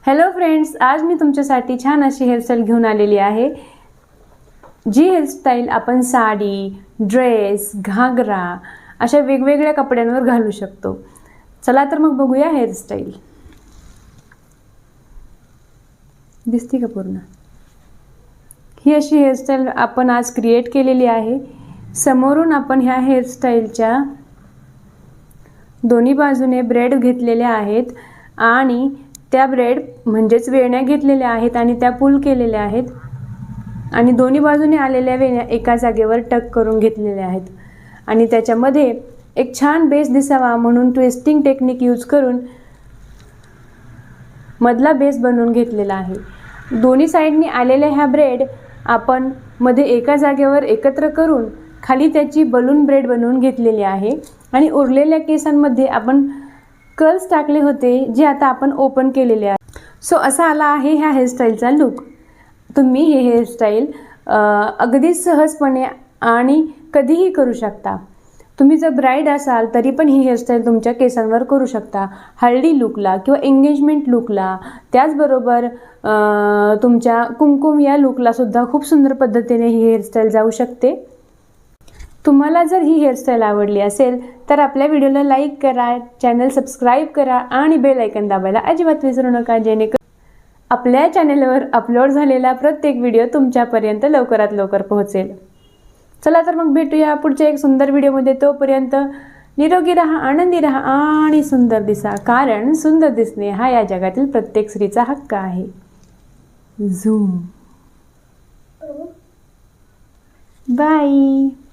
Hello friends, आज मी तुमच्यासाठी छान अशी हेअरस्टाईल घेऊन आलेली आहे। जी हेअरस्टाईल आपण साडी, ड्रेस, घागरा अशा वेगवेगळ्या कपड्यांवर घालू शकतो। चला तर मग बघूया हेअरस्टाईल। दिसते का पूर्ण? ही अशी हेअरस्टाईल आपण आज क्रिएट केलेली आहे। समोरून आपण ह्या हेअरस्टाईलच्या दोन्ही बाजूने ब्रेड घेतलेले आहेत आणि त्या ब्रेड म्हणजेच वेण्या घेतलेल्या आहेत आणि त्या पुल केलेल्या आहेत आणि दोन्ही बाजूने आलेल्या वेण्या एका जागेवर टक करून घेतलेल्या आहेत आणि त्याच्यामध्ये एक छान बेस दिसावा म्हणून ट्विस्टिंग टेक्निक यूज करून मधला बेस बनवून घेतलेला आहे। दोन्ही साइडनी आलेल्या ह्या ब्रेड आपण मध्ये एका जागेवर एकत्र करून खाली त्याची बलून ब्रेड बनवून घेतलेली आहे आणि उरलेल्या केसांमध्ये आपण कर्ल्स टाकले होते जे आता आपण ओपन केलेले आहे। सो असा आला आहे ह्या हेअरस्टाईलचा लुक। तुम्ही हे हेअरस्टाईल अगदी सहजपणे आणि कधीही करू शकता। तुम्ही जर ब्राईड असाल तरी पण ही हेअरस्टाईल तुमच्या केसांवर करू शकता, हळदी लुकला किंवा एंगेजमेंट लुकला, त्याचबरोबर तुमच्या कुमकुम या लुकला सुद्धा खूप सुंदर पद्धतीने ही हेअरस्टाईल जाऊ शकते। तुम्हाला जर ही हेअरस्टाईल आवडली असेल तर आपल्या व्हिडिओला लाईक करा, चॅनल सबस्क्राईब करा आणि बेल आयकॉन दाबायला अजिबात विसरू नका, जेणेकरून आपल्या चॅनलवर अपलोड झालेला प्रत्येक व्हिडिओ तुमच्यापर्यंत लवकरात लवकर पोहोचेल। चला तर मग भेटूया पुढच्या एक सुंदर व्हिडिओमध्ये। तोपर्यंत निरोगी राहा, आनंदी राहा आणि सुंदर दिसा, कारण सुंदर दिसणे हा या जगातील प्रत्येक स्त्रीचा हक्क आहे। झूम बाय।